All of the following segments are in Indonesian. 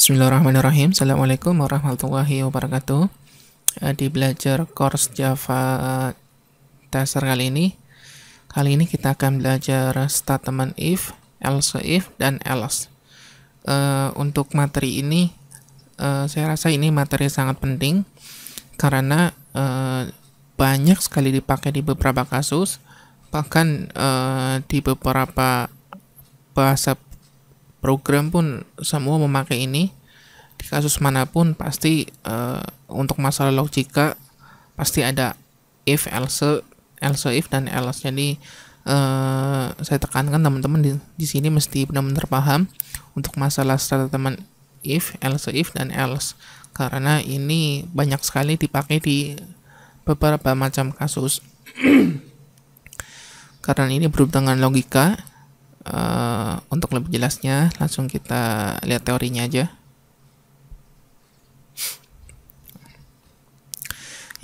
Bismillahirrahmanirrahim. Assalamualaikum warahmatullahi wabarakatuh. Di belajar course Java Tester kali ini kita akan belajar statement if, else if, dan else. Untuk materi ini, saya rasa ini materi sangat penting karena banyak sekali dipakai di beberapa kasus, bahkan di beberapa bahasa program pun semua memakai ini. Di kasus manapun pasti untuk masalah logika pasti ada if, else if, dan else. Jadi saya tekankan teman-teman di sini mesti benar-benar paham untuk masalah statement if, dan else, karena ini banyak sekali dipakai di beberapa macam kasus. Karena ini berhubungan dengan logika. Untuk lebih jelasnya, langsung kita lihat teorinya aja.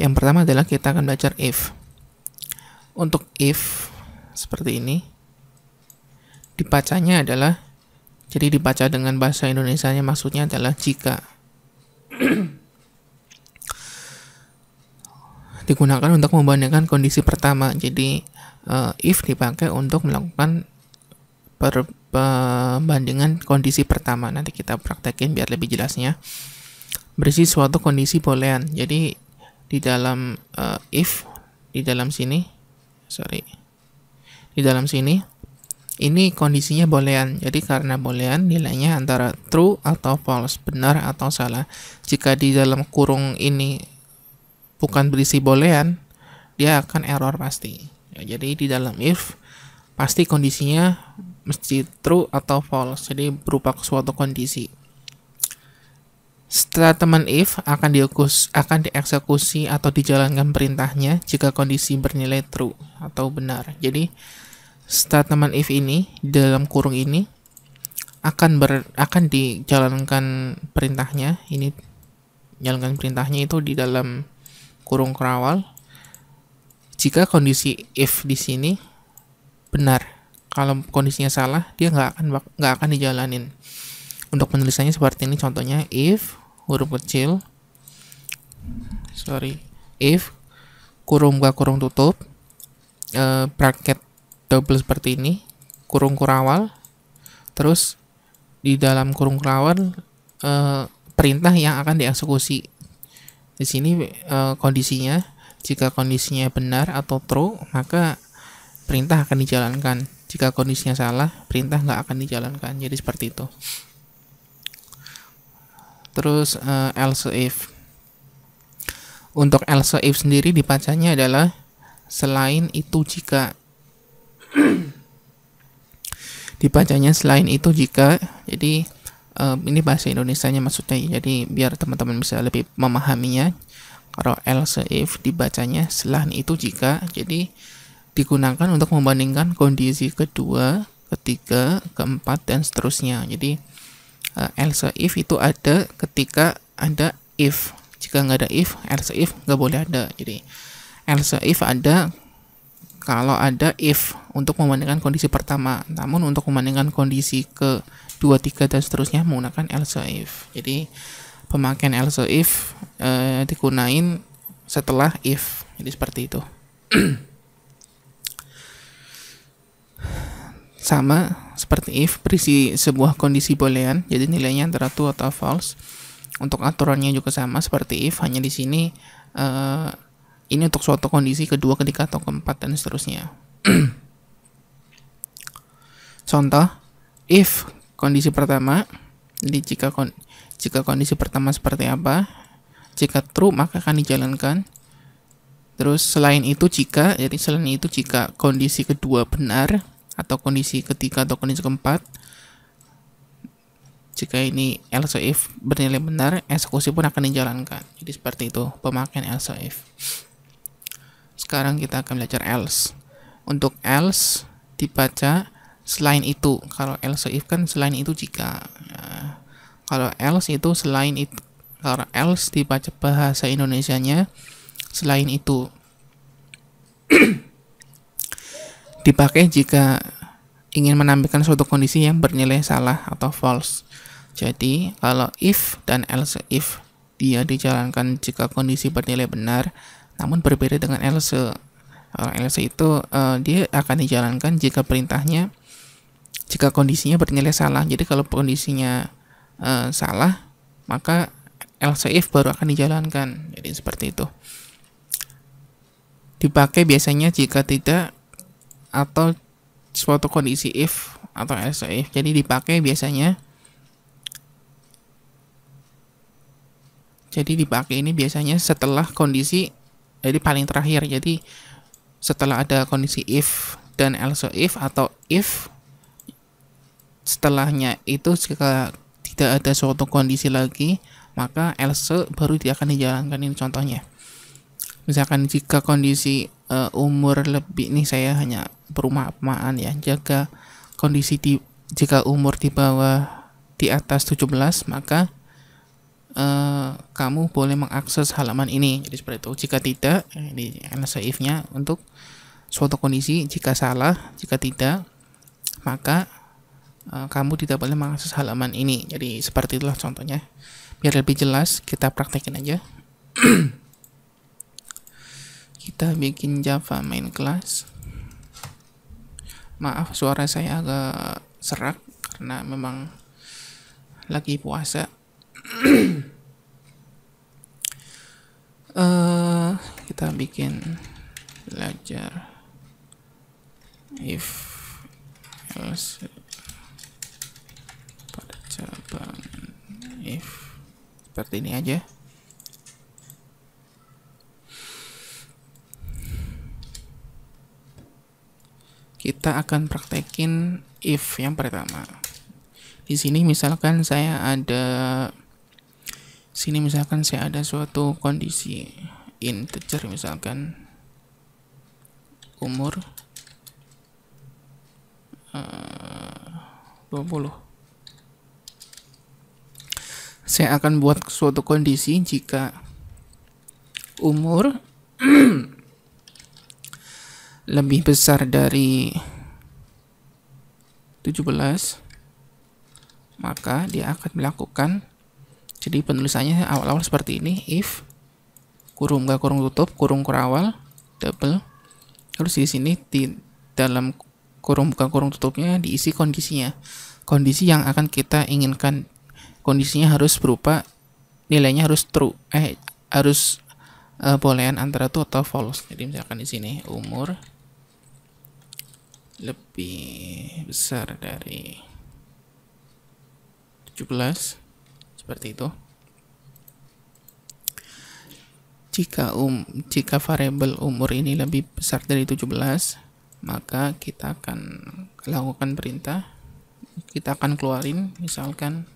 Yang pertama adalah kita akan belajar if. Untuk if seperti ini, dibacanya adalah, jadi dibaca dengan bahasa Indonesianya maksudnya adalah jika. Digunakan untuk membandingkan kondisi pertama. Jadi if dipakai untuk melakukan perbandingan kondisi pertama. Nanti kita praktekin biar lebih jelasnya. Berisi suatu kondisi boolean. Jadi di dalam if, di dalam sini ini kondisinya boolean. Jadi karena boolean nilainya antara true atau false, benar atau salah. Jika di dalam kurung ini bukan berisi boolean, dia akan error pasti. Jadi di dalam if pasti kondisinya mesti true atau false, jadi berupa suatu kondisi. Statement if akan dieksekusi atau dijalankan perintahnya jika kondisi bernilai true atau benar. Jadi statement if ini dalam kurung ini akan dijalankan perintahnya. Ini jalankan perintahnya itu di dalam kurung kerawal jika kondisi if di sini benar. Kalau kondisinya salah, dia nggak akan dijalanin. Untuk penulisannya seperti ini, contohnya if huruf kecil, if kurung buka kurung tutup, bracket double seperti ini, kurung kurawal, terus di dalam kurung kurawal perintah yang akan dieksekusi. Di sini kondisinya, jika kondisinya benar atau true, maka perintah akan dijalankan. Jika kondisinya salah, perintah nggak akan dijalankan. Jadi seperti itu. Terus else if. Untuk else if sendiri dibacanya adalah selain itu jika. Dibacanya selain itu jika. Jadi ini bahasa Indonesianya maksudnya. Jadi biar teman-teman bisa lebih memahaminya. Kalau else if dibacanya selain itu jika. Jadi digunakan untuk membandingkan kondisi kedua, ketiga, keempat, dan seterusnya. Jadi else if itu ada ketika ada if. Jika nggak ada if, else if nggak boleh ada. Jadi else if ada kalau ada if untuk membandingkan kondisi pertama. Namun untuk membandingkan kondisi kedua, tiga, dan seterusnya menggunakan else if. Jadi pemakaian else if digunain setelah if. Jadi seperti itu. Sama seperti if, berisi sebuah kondisi boolean, jadi nilainya antara true atau false. Untuk aturannya juga sama seperti if, hanya di sini ini untuk suatu kondisi kedua, ketiga, atau keempat, dan seterusnya. Contoh, if kondisi pertama, jadi jika kondisi pertama seperti apa, jika true maka akan dijalankan. Terus selain itu jika, jadi selain itu jika kondisi kedua benar, atau kondisi ketiga atau kondisi keempat, jika ini else if bernilai benar, eksekusi pun akan dijalankan. Jadi seperti itu pemakaian else if. Sekarang kita akan belajar else. Untuk else dibaca selain itu. Kalau else if kan selain itu jika. Kalau else itu selain itu. Kalau else dibaca bahasa Indonesianya selain itu. Dipakai jika ingin menampilkan suatu kondisi yang bernilai salah atau false. Jadi kalau if dan else if dia dijalankan jika kondisi bernilai benar, namun berbeda dengan else. Kalau else itu dia akan dijalankan jika kondisinya bernilai salah. Jadi kalau kondisinya salah, maka else if baru akan dijalankan. Jadi seperti itu. Dipakai biasanya jika tidak atau suatu kondisi if atau else if. Jadi dipakai ini biasanya setelah kondisi, jadi paling terakhir. Jadi setelah ada kondisi if dan else if, atau if setelahnya itu jika tidak ada suatu kondisi lagi, maka else baru dia akan dijalankan. Ini contohnya. Misalkan jika kondisi umur lebih, ini saya hanya perumpamaan ya, jika umur di atas 17, maka kamu boleh mengakses halaman ini. Jadi seperti itu. Jika tidak, ini else if-nya untuk suatu kondisi. Jika salah, jika tidak, maka kamu tidak boleh mengakses halaman ini. Jadi seperti itulah contohnya. Biar lebih jelas, kita praktekin aja. Kita bikin Java main class. Maaf suara saya agak serak karena memang lagi puasa. Kita bikin belajar if else pada cabang if, seperti ini aja. Kita akan praktekin if yang pertama. Di sini misalkan saya ada suatu kondisi integer, misalkan umur 20. Saya akan buat suatu kondisi jika umur lebih besar dari 17, maka dia akan melakukan, jadi penulisannya awal-awal seperti ini, if kurung buka kurung tutup kurung kurawal double, terus di sini di dalam kurung buka kurung tutupnya diisi kondisi yang akan kita inginkan. Kondisinya harus berupa nilainya harus true, harus boolean antara true atau false. Jadi misalkan di sini umur lebih besar dari 17, seperti itu. Jika variabel umur ini lebih besar dari 17, maka kita akan lakukan perintah. Kita akan keluarin misalkan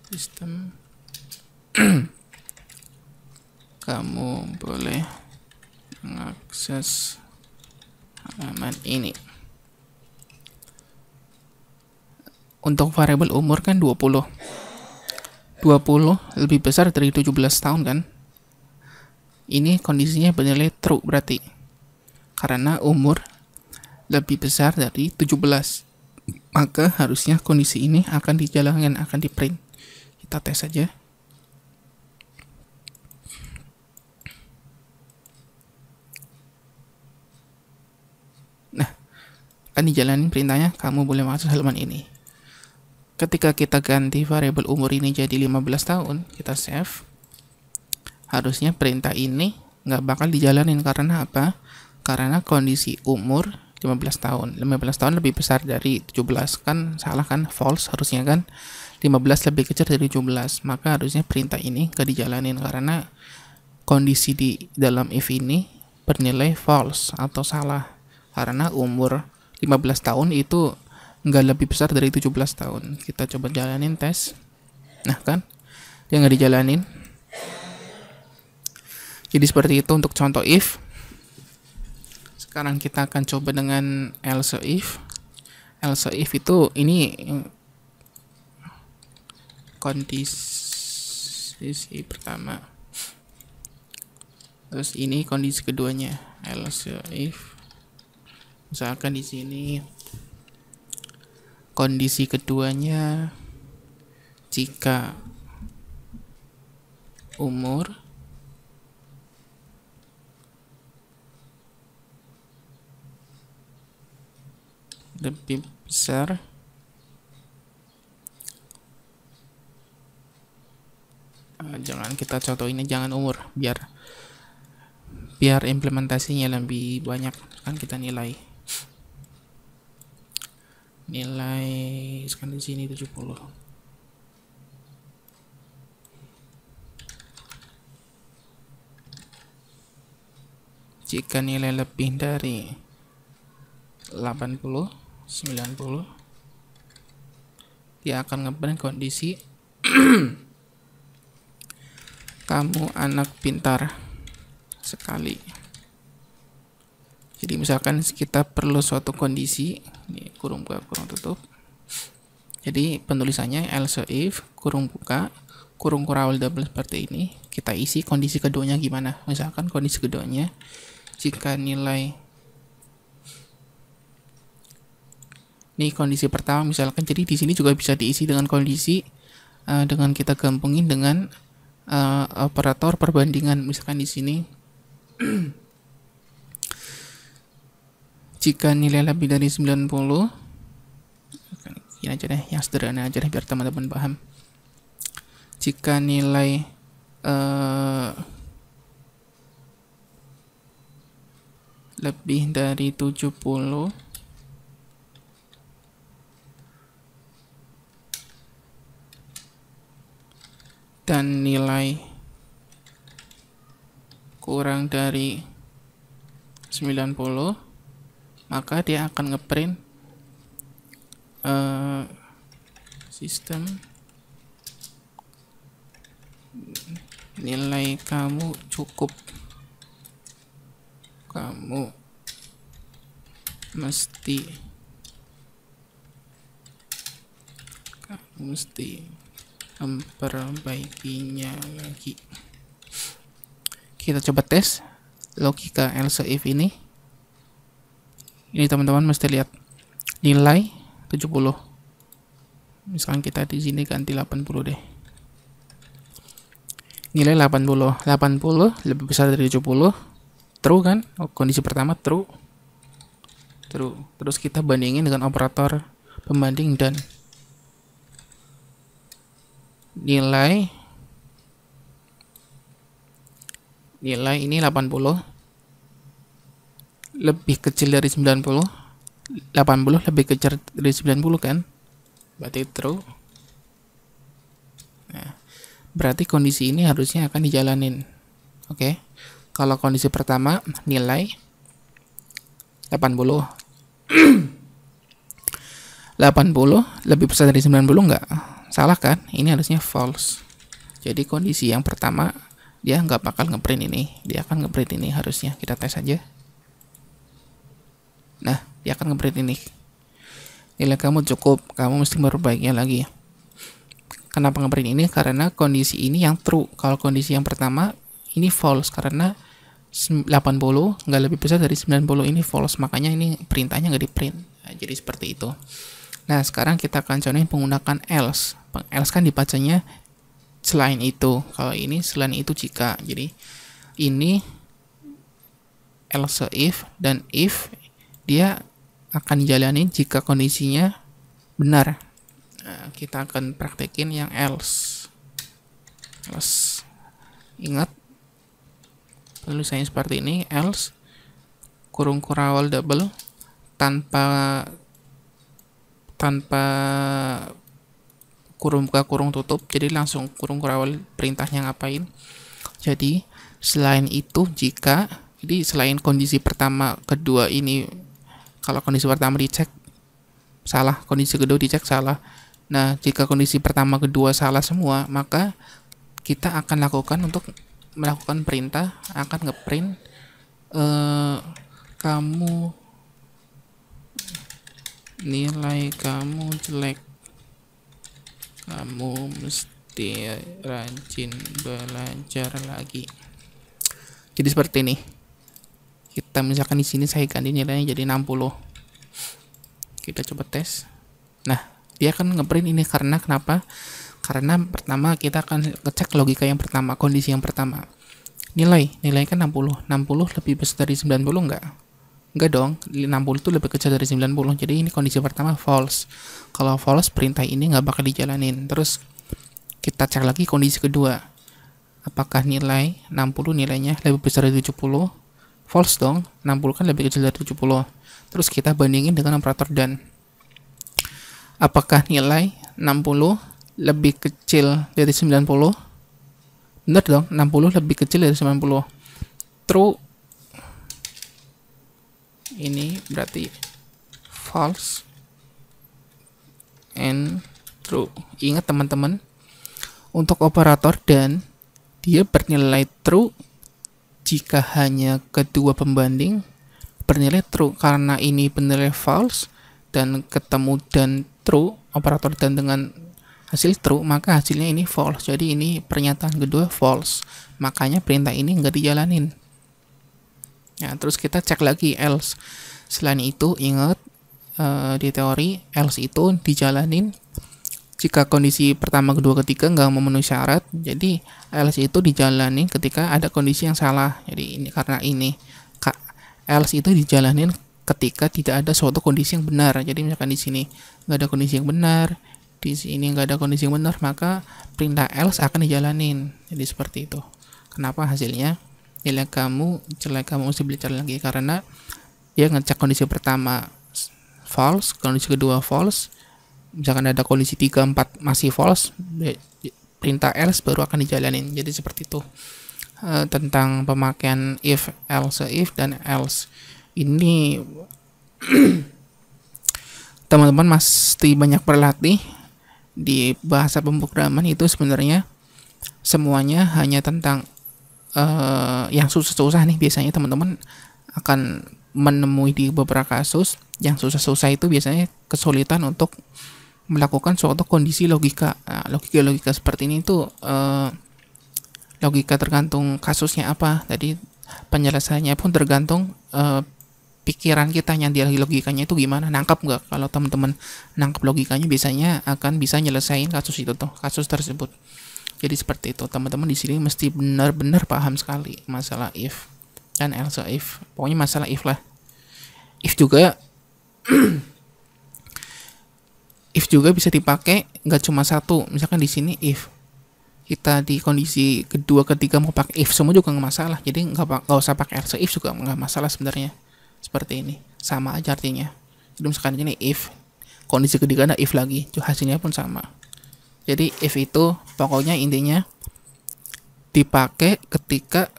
sistem kamu boleh mengakses halaman ini. Untuk variabel umur kan 20 lebih besar dari 17 tahun kan. Ini kondisinya bernilai true berarti, karena umur lebih besar dari 17, maka harusnya kondisi ini akan dijalankan, akan di print. Kita tes saja. Nah, akan dijalanin perintahnya, kamu boleh masuk halaman ini. Ketika kita ganti variabel umur ini jadi 15 tahun, kita save. Harusnya perintah ini nggak bakal dijalanin. Karena apa? Karena kondisi umur 15 tahun. 15 tahun lebih besar dari 17. Kan salah kan? False harusnya kan? 15 lebih kecil dari 17. Maka harusnya perintah ini nggak dijalanin. Karena kondisi di dalam if ini bernilai false atau salah. Karena umur 15 tahun itu nggak lebih besar dari 17 tahun. Kita coba jalanin tes. Nah kan? Dia nggak dijalanin. Jadi seperti itu untuk contoh if. Sekarang kita akan coba dengan else if. Else if itu ini kondisi pertama. Terus ini kondisi keduanya. Else if. Misalkan di sini kondisi keduanya jika umur lebih besar jangan kita contoh ini, jangan umur, biar implementasinya lebih banyak. Kan kita nilai sekarang di sini 70. Jika nilai lebih dari 80, 90, dia akan ngeprint kondisi kamu anak pintar sekali. Jadi misalkan kita perlu suatu kondisi, ini kurung buka kurung tutup. Jadi penulisannya else if kurung buka kurung kurawal double seperti ini. Kita isi kondisi keduanya gimana. Misalkan kondisi keduanya jika nilai ini kondisi pertama misalkan, jadi di sini juga bisa diisi dengan kondisi dengan kita gabungin dengan operator perbandingan. Misalkan di sini jika nilai lebih dari 90, ini aja deh, yang sederhana aja deh biar teman-teman paham. Jika nilai lebih dari 70 dan nilai kurang dari 90, maka dia akan ngeprint sistem nilai kamu cukup, kamu mesti memperbaikinya lagi. Kita coba tes logika else if ini. Ini teman-teman mesti lihat nilai 70. Misalkan kita di sini ganti 80 deh. Nilai 80 lebih besar dari 70, true kan? Kondisi pertama true. Terus kita bandingin dengan operator pembanding dan nilai ini 80 lebih kecil dari 90, 80 lebih kecil dari 90 kan, berarti true. Nah, berarti kondisi ini harusnya akan dijalanin. Oke. Kalau kondisi pertama nilai 80 80 lebih besar dari 90 enggak? Salah kan? Ini harusnya false. Jadi kondisi yang pertama dia nggak bakal ngeprint ini, dia akan ngeprint ini harusnya. Kita tes aja. Nah, dia akan ngeprint ini. Nilai kamu cukup, kamu mesti memperbaikinya lagi. Kenapa ngeprint ini? Karena kondisi ini yang true. Kalau kondisi yang pertama ini false, karena 80 nggak lebih besar dari 90 ini false, makanya ini perintahnya nggak di print. Nah, jadi seperti itu. Nah, sekarang kita akan contohin penggunakan else. Else kan dibacanya selain itu. Kalau ini selain itu jika. Jadi ini else if, dan if dia akan dijalanin jika kondisinya benar. Nah, kita akan praktekin yang else. Ingat tulisannya seperti ini, else kurung kurawal double tanpa kurung buka kurung tutup, jadi langsung kurung kurawal perintahnya ngapain. Jadi selain itu jika, jadi selain kondisi pertama kedua ini, kalau kondisi pertama dicek salah, kondisi kedua dicek salah. Nah, jika kondisi pertama kedua salah semua, maka kita akan lakukan untuk melakukan perintah akan ngeprint kamu nilai kamu jelek, kamu mesti rajin belajar lagi. Jadi seperti ini. Kita misalkan di sini saya ganti nilainya jadi 60. Kita coba tes. Nah, dia akan ngeprint ini karena kenapa? Karena pertama kita akan ngecek logika yang pertama, kondisi yang pertama. Nilai kan 60 lebih besar dari 90 enggak dong, 60 itu lebih kecil dari 90. Jadi ini kondisi pertama false. Kalau false, perintah ini nggak bakal dijalanin. Terus kita cek lagi kondisi kedua, apakah nilai 60 nilainya lebih besar dari 70? False dong, 60 kan lebih kecil dari 70. Terus kita bandingin dengan operator dan. Apakah nilai 60 lebih kecil dari 90? Benar dong, 60 lebih kecil dari 90. True. Ini berarti false and true. Ingat teman-teman, untuk operator dan dia bernilai true jika hanya kedua pembanding bernilai true. Karena ini bernilai false dan ketemu dan true, operator dan dengan hasil true, maka hasilnya ini false. Jadi ini pernyataan kedua false, makanya perintah ini nggak dijalanin. Ya, terus kita cek lagi else. Selain itu ingat, di teori else itu dijalanin jika kondisi pertama, kedua, ketiga nggak memenuhi syarat. Jadi else itu dijalanin ketika ada kondisi yang salah. Jadi ini karena ini else itu dijalanin ketika tidak ada suatu kondisi yang benar. Jadi misalkan di sini nggak ada kondisi yang benar, di sini nggak ada kondisi yang benar, maka perintah else akan dijalanin. Jadi seperti itu. Kenapa hasilnya nilai kamu jelek, kamu mesti belajar lagi, karena dia ngecek kondisi pertama false, kondisi kedua false. Misalkan ada kondisi 3, 4 masih false, perintah else baru akan dijalanin. Jadi seperti itu tentang pemakaian if, else, if, dan else. Ini teman-teman mesti banyak berlatih. Di bahasa pemrograman itu sebenarnya semuanya hanya tentang yang susah-susah nih. Biasanya teman-teman akan menemui di beberapa kasus yang susah-susah itu biasanya kesulitan untuk melakukan suatu kondisi logika. Nah, logika seperti ini tuh logika tergantung kasusnya apa. Jadi penyelesaiannya pun tergantung pikiran kita nyari logikanya itu gimana, nangkap nggak. Kalau teman-teman nangkap logikanya, biasanya akan bisa nyelesain kasus itu tuh, kasus tersebut. Jadi seperti itu, teman-teman di sini mesti benar-benar paham sekali masalah if dan else if. Pokoknya masalah if lah. If juga if juga bisa dipakai nggak cuma satu. Misalkan di sini if kita di kondisi kedua, ketiga mau pakai if semua juga nggak masalah. Jadi nggak usah pakai else if juga nggak masalah sebenarnya. Seperti ini, sama aja artinya. Jadi misalkan ini if, kondisi ketiga ada if lagi, hasilnya pun sama. Jadi if itu pokoknya intinya dipakai ketika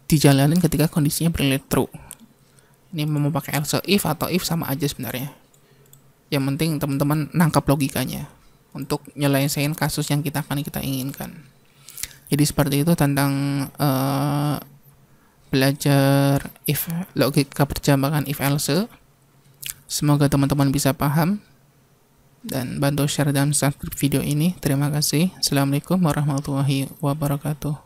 dijalanin ketika kondisinya bernilai true. Ini mau pakai else if atau if sama aja sebenarnya. Yang penting teman-teman nangkap logikanya untuk nyelesain kasus yang kita inginkan. Jadi seperti itu tentang belajar if, logika perjambangan if else. Semoga teman-teman bisa paham dan bantu share dan subscribe video ini. Terima kasih. Assalamualaikum warahmatullahi wabarakatuh.